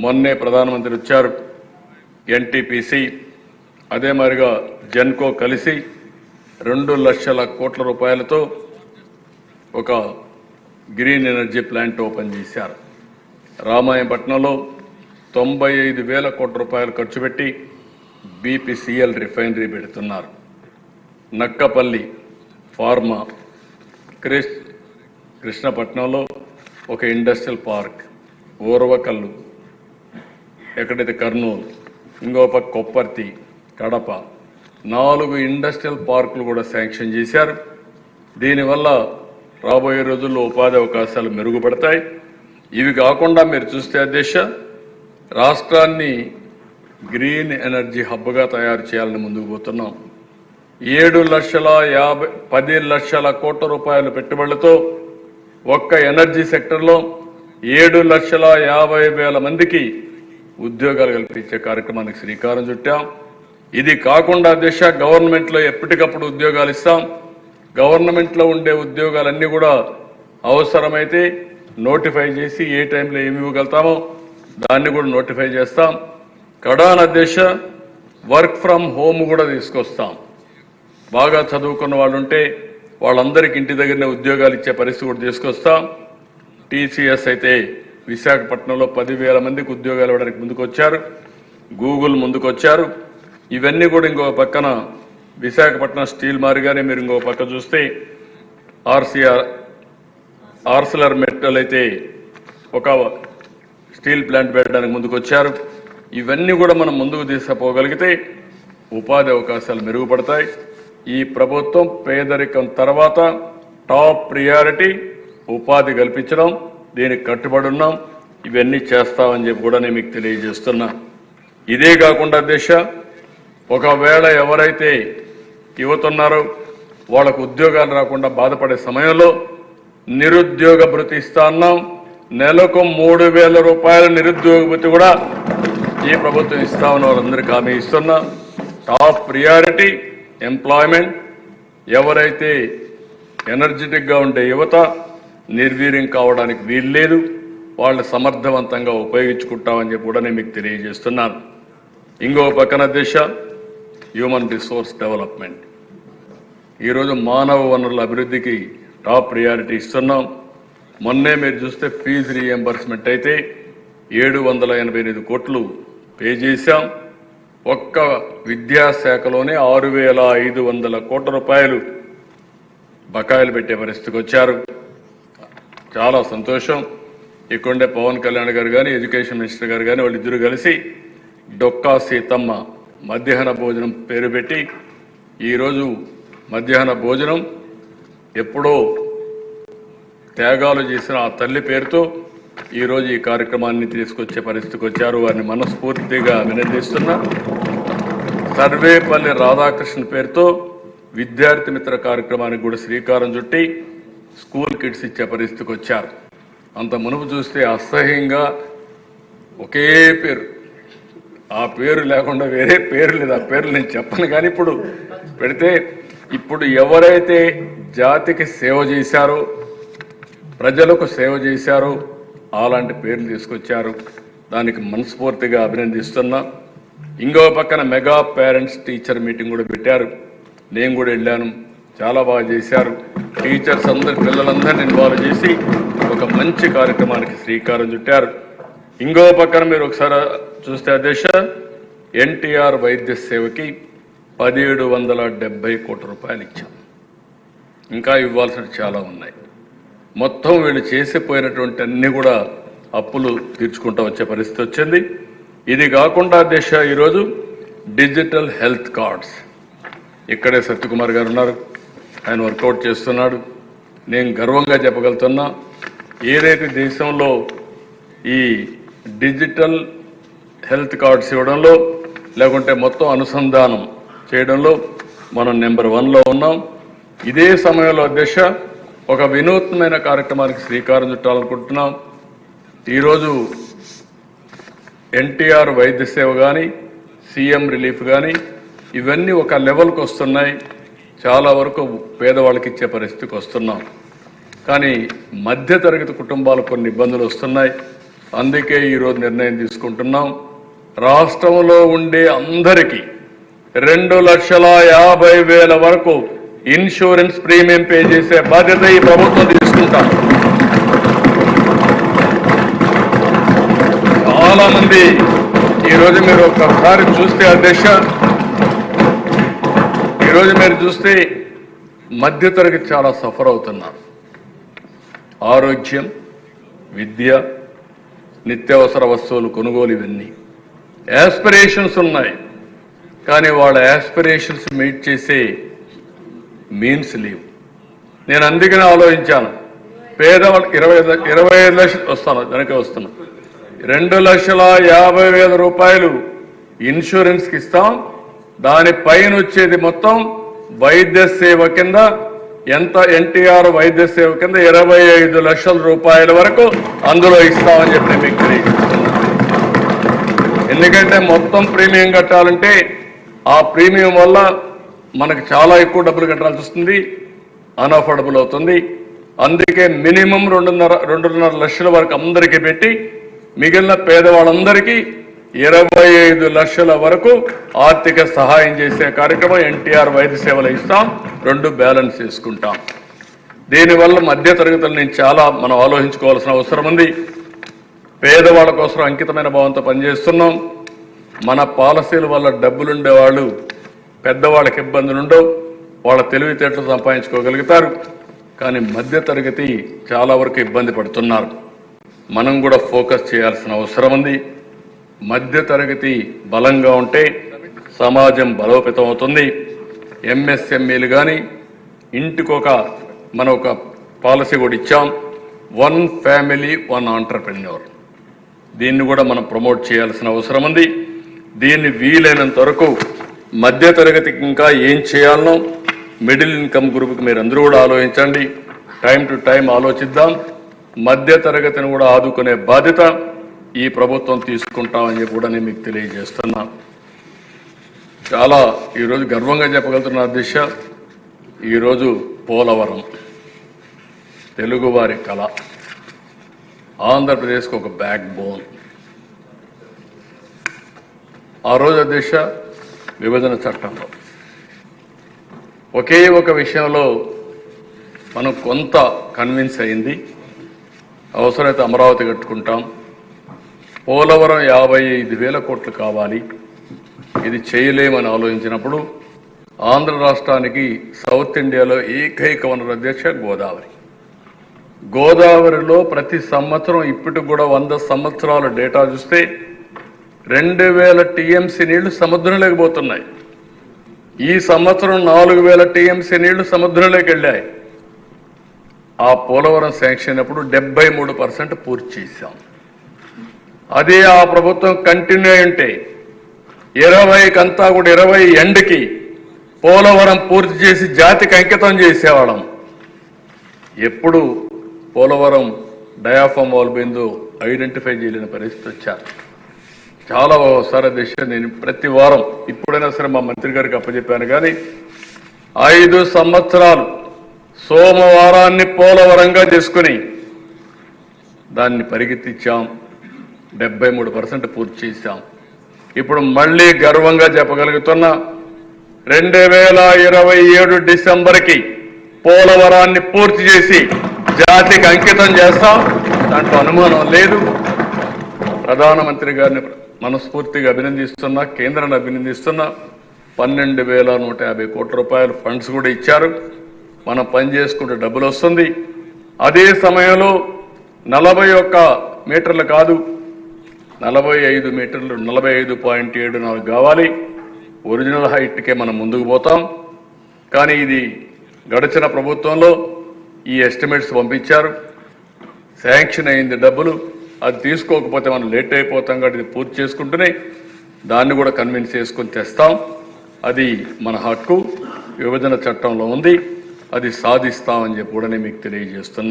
మొన్నే ప్రధానమంత్రి వచ్చారు. ఎన్టీపీసీ అదే మాదిరిగా జెన్కో కలిసి 2 లక్షల కోట్ల రూపాయలతో ఒక గ్రీన్ ఎనర్జీ ప్లాంట్ ఓపెన్ చేశారు. రామాయపట్నంలో 95,000 కోట్ల రూపాయలు ఖర్చు పెట్టి బీపీసీఎల్ రిఫైనరీ పెడుతున్నారు. నక్కపల్లి ఫార్మా, కృష్ణపట్నంలో ఒక ఇండస్ట్రియల్ పార్క్, ఓర్వకల్లు ఎక్కడైతే కర్నూలు, ఇంకో పక్క కొప్పర్తి, కడప 4 ఇండస్ట్రియల్ పార్కులు కూడా శాంక్షన్ చేశారు. దీనివల్ల రాబోయే రోజుల్లో ఉపాధి అవకాశాలు మెరుగుపడతాయి. ఇవి కాకుండా మీరు చూస్తే అధ్యక్ష, రాష్ట్రాన్ని గ్రీన్ ఎనర్జీ హబ్గా తయారు చేయాలని ముందుకు పోతున్నాం. 10 లక్షల కోట్ల రూపాయల పెట్టుబడులతో ఒక్క ఎనర్జీ సెక్టర్లో 7,50,000 మందికి ఉద్యోగాలు కల్పించే కార్యక్రమానికి శ్రీకారం చుట్టాం. ఇది కాకుండా అధ్యక్ష, గవర్నమెంట్లో ఎప్పటికప్పుడు ఉద్యోగాలు ఇస్తాం. గవర్నమెంట్లో ఉండే ఉద్యోగాలన్నీ కూడా అవసరమైతే నోటిఫై చేసి ఏ టైంలో ఏమి ఇవ్వగలుగుతామో దాన్ని కూడా నోటిఫై చేస్తాం. కడాన అధ్యక్ష, వర్క్ ఫ్రమ్ హోమ్ కూడా తీసుకొస్తాం. బాగా చదువుకున్న వాళ్ళు ఉంటే వాళ్ళందరికీ ఇంటి దగ్గరనే ఉద్యోగాలు ఇచ్చే పరిస్థితి కూడా తీసుకొస్తాం. టీసీఎస్ అయితే విశాఖపట్నంలో 10,000 మందికి ఉద్యోగాలు ఇవ్వడానికి ముందుకు వచ్చారు. గూగుల్ ముందుకు వచ్చారు. ఇవన్నీ కూడా ఇంకో పక్కన విశాఖపట్నం స్టీల్ మారిగానే మీరు ఇంకో పక్క చూస్తే ఆర్సిలర్ మెటల్ అయితే ఒక స్టీల్ ప్లాంట్ పెట్టడానికి ముందుకు వచ్చారు. ఇవన్నీ కూడా మనం ముందుకు తీసుకుపోగలిగితే ఉపాధి అవకాశాలు మెరుగుపడతాయి. ఈ ప్రభుత్వం పేదరికం తర్వాత టాప్ ప్రియారిటీ ఉపాధి కల్పించడం, దీనికి కట్టుబడి ఉన్నాం. ఇవన్నీ చేస్తామని చెప్పి కూడా నేను మీకు తెలియజేస్తున్నా. ఇదే కాకుండా అధ్యక్ష, ఒకవేళ ఎవరైతే యువత ఉన్నారో వాళ్ళకు ఉద్యోగాలు రాకుండా బాధపడే సమయంలో నిరుద్యోగ భృతి ఇస్తా ఉన్నాం. నెలకు 3,000 రూపాయల నిరుద్యోగ భృతి కూడా ఈ ప్రభుత్వం ఇస్తా ఉన్న వాళ్ళందరికీ హామీ ఇస్తున్నా. Top priority employment. ఎవరైతే ఎనర్జెటిక్గా ఉండే యువత నిర్వీర్యం కావడానికి వీల్లేదు, వాళ్ళు సమర్థవంతంగా ఉపయోగించుకుంటామని చెప్పి కూడా నేను మీకు తెలియజేస్తున్నాను. ఇంకో పక్కన దిశ హ్యూమన్ రిసోర్స్ డెవలప్మెంట్. ఈరోజు మానవ వనరుల అభివృద్ధికి టాప్ ప్రియారిటీ ఇస్తున్నాం. మొన్నే మీరు చూస్తే ఫీజు రీఎంబర్స్మెంట్ అయితే 788 కోట్లు పే చేశాం. ఒక్క విద్యాశాఖలోనే 6,500 కోట్ల రూపాయలు బకాయిలు పెట్టే పరిస్థితికి వచ్చారు. చాలా సంతోషం. ఇక్కడే పవన్ కళ్యాణ్ గారు కానీ, ఎడ్యుకేషన్ మినిస్టర్ గారు కానీ వాళ్ళిద్దరూ కలిసి డొక్కా సీతమ్మ మధ్యాహ్న భోజనం పేరు పెట్టి ఈరోజు మధ్యాహ్న భోజనం ఎప్పుడో త్యాగాలు చేసిన ఆ తల్లి పేరుతో ఈరోజు ఈ కార్యక్రమాన్ని తీసుకొచ్చే పరిస్థితికి వచ్చారు. వారిని మనస్ఫూర్తిగా అభినందిస్తున్నా. సర్వేపల్లి రాధాకృష్ణ పేరుతో విద్యార్థి మిత్ర కార్యక్రమానికి కూడా శ్రీకారం చుట్టి స్కూల్ కిట్స్ ఇచ్చే పరిస్థితికి వచ్చారు. అంత మునుపు చూస్తే అసహ్యంగా ఒకే పేరు, ఆ పేరు లేకుండా వేరే పేరు లేదు. ఆ పేర్లు నేను చెప్పను కానీ ఇప్పుడు పెడితే, ఇప్పుడు ఎవరైతే జాతికి సేవ చేశారో, ప్రజలకు సేవ చేశారో అలాంటి పేర్లు తీసుకొచ్చారు. దానికి మనస్ఫూర్తిగా అభినందిస్తున్నా. ఇంకో పక్కన మెగా పేరెంట్స్ టీచర్ మీటింగ్ కూడా పెట్టారు. నేను కూడా వెళ్ళాను. చాలా బాగా చేశారు. టీచర్స్ అందరు పిల్లలందరినీ ఇన్వాల్వ్ చేసి ఒక మంచి కార్యక్రమానికి శ్రీకారం చుట్టారు. ఇంకో పక్కన మీరు ఒకసారి చూస్తే అధ్యక్ష, ఎన్టీఆర్ వైద్య సేవకి 1,770 కోట్ల రూపాయలు ఇచ్చాం. ఇంకా ఇవ్వాల్సినవి చాలా ఉన్నాయి. మొత్తం వీళ్ళు చేసిపోయినటువంటి అన్ని కూడా అప్పులు తీర్చుకుంటూ వచ్చే పరిస్థితి వచ్చింది. ఇది కాకుండా అధ్యక్ష, ఈరోజు డిజిటల్ హెల్త్ కార్డ్స్ ఇక్కడే సత్యకుమార్ గారు ఉన్నారు, ఆయన వర్కౌట్ చేస్తున్నాడు. నేను గర్వంగా చెప్పగలుగుతున్నా, ఏదైతే దేశంలో ఈ డిజిటల్ హెల్త్ కార్డ్స్ ఇవ్వడంలో లేకుంటే మొత్తం అనుసంధానం చేయడంలో మనం నెంబర్ 1లో ఉన్నాం. ఇదే సమయంలో అధ్యక్ష, ఒక వినూత్నమైన కార్యక్రమానికి శ్రీకారం చుట్టాలనుకుంటున్నాం. ఈరోజు ఎన్టీఆర్ వైద్య సేవ కానీ, సీఎం రిలీఫ్ కానీ ఇవన్నీ ఒక లెవెల్కి వస్తున్నాయి. చాలా వరకు పేదవాళ్ళకి ఇచ్చే పరిస్థితికి వస్తున్నాం. కానీ మధ్యతరగతి కుటుంబాలకు కొన్ని ఇబ్బందులు వస్తున్నాయి. అందుకే ఈరోజు నిర్ణయం తీసుకుంటున్నాం. రాష్ట్రంలో ఉండే అందరికీ 2,50,000 వరకు ఇన్సూరెన్స్ ప్రీమియం పే చేసే బాధ్యత ఈ ప్రభుత్వం తీసుకుంటాం. చాలా మంది ఈరోజు మీరు ఒకసారి చూస్తే అధ్యక్ష, ఈరోజు మీరు చూస్తే మధ్యతరగతి చాలా సఫర్ అవుతున్నారు. ఆరోగ్యం, విద్య, నిత్యావసర వస్తువులు కొనుగోలు, ఇవన్నీ యాస్పిరేషన్స్ ఉన్నాయి. కానీ వాళ్ళ యాస్పిరేషన్స్ మీట్ చేసే మీన్స్ లేవు. నేను అందుకనే ఆలోచించాను, పేదవాళ్ళకి 25 లక్షలు వస్తాను, దానికే వస్తున్నాను, 2,50,000 రూపాయలు ఇన్సూరెన్స్కి ఇస్తాం. దానిపైన వచ్చేది మొత్తం వైద్య సేవ కింద ఎంత, ఎన్టీఆర్ వైద్య సేవ కింద 25 లక్షల రూపాయల వరకు అందులో ఇస్తామని చెప్పి మీకు తెలియజేస్తున్నాను. ఎందుకంటే మొత్తం ప్రీమియం కట్టాలంటే ఆ ప్రీమియం వల్ల మనకు చాలా ఎక్కువ డబ్బులు కట్టాల్సి వస్తుంది, అన్అఫోర్డబుల్ అవుతుంది. అందుకే మినిమం 2.5 లక్షల వరకు అందరికీ పెట్టి మిగిలిన పేదవాళ్ళందరికీ 25 లక్షల వరకు ఆర్థిక సహాయం చేసే కార్యక్రమం ఎన్టీఆర్ వైద్య సేవలు ఇస్తాం. 2 బ్యాలెన్స్ చేసుకుంటాం. దీనివల్ల మధ్య తరగతులను చాలా మనం ఆలోచించుకోవాల్సిన అవసరం ఉంది. పేదవాళ్ళ కోసం అంకితమైన భావంతో పనిచేస్తున్నాం. మన పాలసీల వల్ల డబ్బులుండేవాళ్ళు, పెద్దవాళ్ళకి ఇబ్బందులు ఉండవు, వాళ్ళ తెలివితేటలు సంపాదించుకోగలుగుతారు. కానీ మధ్య తరగతి చాలా వరకు ఇబ్బంది పడుతున్నారు. మనం కూడా ఫోకస్ చేయాల్సిన అవసరం ఉంది. మధ్య తరగతి బలంగా ఉంటే సమాజం బలోపేతం అవుతుంది. ఎంఎస్ఎంఈలు కానీ మనం ఒక పాలసీ కూడా ఇచ్చాం, 1 ఫ్యామిలీ 1 ఆంటర్‌ప్రెన్యూర్. దీన్ని కూడా మనం ప్రమోట్ చేయాల్సిన అవసరం ఉంది. దీన్ని వీలైనంత వరకు మధ్య తరగతికి ఇంకా ఏం చేయాలనో మిడిల్ ఇన్కమ్ గ్రూప్కి మీరు అందరూ కూడా ఆలోచించండి. టైం టు టైం ఆలోచిద్దాం. మధ్య తరగతిని కూడా ఆదుకునే బాధ్యత ఈ ప్రభుత్వం తీసుకుంటామని చెప్పి కూడా నేను మీకు తెలియజేస్తున్నా. చాలా ఈరోజు గర్వంగా చెప్పగలుగుతున్న దిశ, ఈరోజు పోలవరం తెలుగువారి కళ, ఆంధ్రప్రదేశ్కి ఒక బ్యాక్ బోన్. ఆ రోజు దిశ విభజన చట్టంలో ఒకే ఒక విషయంలో మనం కొంత కన్విన్స్ అయింది, అవసరమైతే అమరావతి కట్టుకుంటాం, పోలవరం 55,000 కోట్లు కావాలి, ఇది చేయలేమని ఆలోచించినప్పుడు ఆంధ్ర రాష్ట్రానికి సౌత్ ఇండియాలో ఏకైక వనరు అధ్యక్ష గోదావరిలో ప్రతి సంవత్సరం ఇప్పటికి కూడా 100 సంవత్సరాల డేటా చూస్తే 2,000 టీఎంసీ నీళ్లు సముద్రంలోకి పోతున్నాయి. ఈ సంవత్సరం 4,000 టీఎంసీ నీళ్లు సముద్రంలోకి వెళ్ళాయి. ఆ పోలవరం శాంక్షన్ అయినప్పుడు 73% పూర్తి చేశాం. అదే ఆ ప్రభుత్వం కంటిన్యూ అయింటే 20కంతా కూడా 20 ఎండ్కి పోలవరం పూర్తి చేసి జాతికి అంకితం చేసేవాళ్ళం. ఎప్పుడు పోలవరం డయాఫామ్ వాల్ బిందు ఐడెంటిఫై చేయలేని పరిస్థితి వచ్చారు. చాలా ఒకసారి దిశ నేను ప్రతి వారం ఇప్పుడైనా సరే మా మంత్రి గారికి అప్పచెప్పాను. కానీ 5 సంవత్సరాలు సోమవారాన్ని పోలవరంగా చేసుకుని దాన్ని పరిగెత్తించాం. 73% పూర్తి చేశాం. ఇప్పుడు మళ్ళీ గర్వంగా చెప్పగలుగుతున్న 2027 డిసెంబర్కి పోలవరాన్ని పూర్తి చేసి జాతికి అంకితం చేస్తాం. దాంట్లో అనుమానం లేదు. ప్రధానమంత్రి గారిని మనస్ఫూర్తిగా అభినందిస్తున్నా, కేంద్రాన్ని అభినందిస్తున్నా. 12,150 కోట్ల రూపాయలు ఫండ్స్ కూడా ఇచ్చారు. మనం పని చేసుకుంటే డబ్బులు వస్తుంది. అదే సమయంలో 41 మీటర్లు కాదు, 45 మీటర్లు, 45.74 కావాలి. ఒరిజినల్ హైట్కే మనం ముందుకు పోతాం. కానీ ఇది గడిచిన ప్రభుత్వంలో ఈ ఎస్టిమేట్స్ పంపించారు, శాంక్షన్ అయింది డబ్బులు. అది తీసుకోకపోతే మనం లేట్ అయిపోతాం. కాబట్టి ఇది పూర్తి చేసుకుంటూనే దాన్ని కూడా కన్విన్స్ చేసుకుని తెస్తాం. అది మన హక్కు, విభజన చట్టంలో ఉంది, అది సాధిస్తామని చెప్పి కూడా నేను మీకు తెలియజేస్తున్నాను.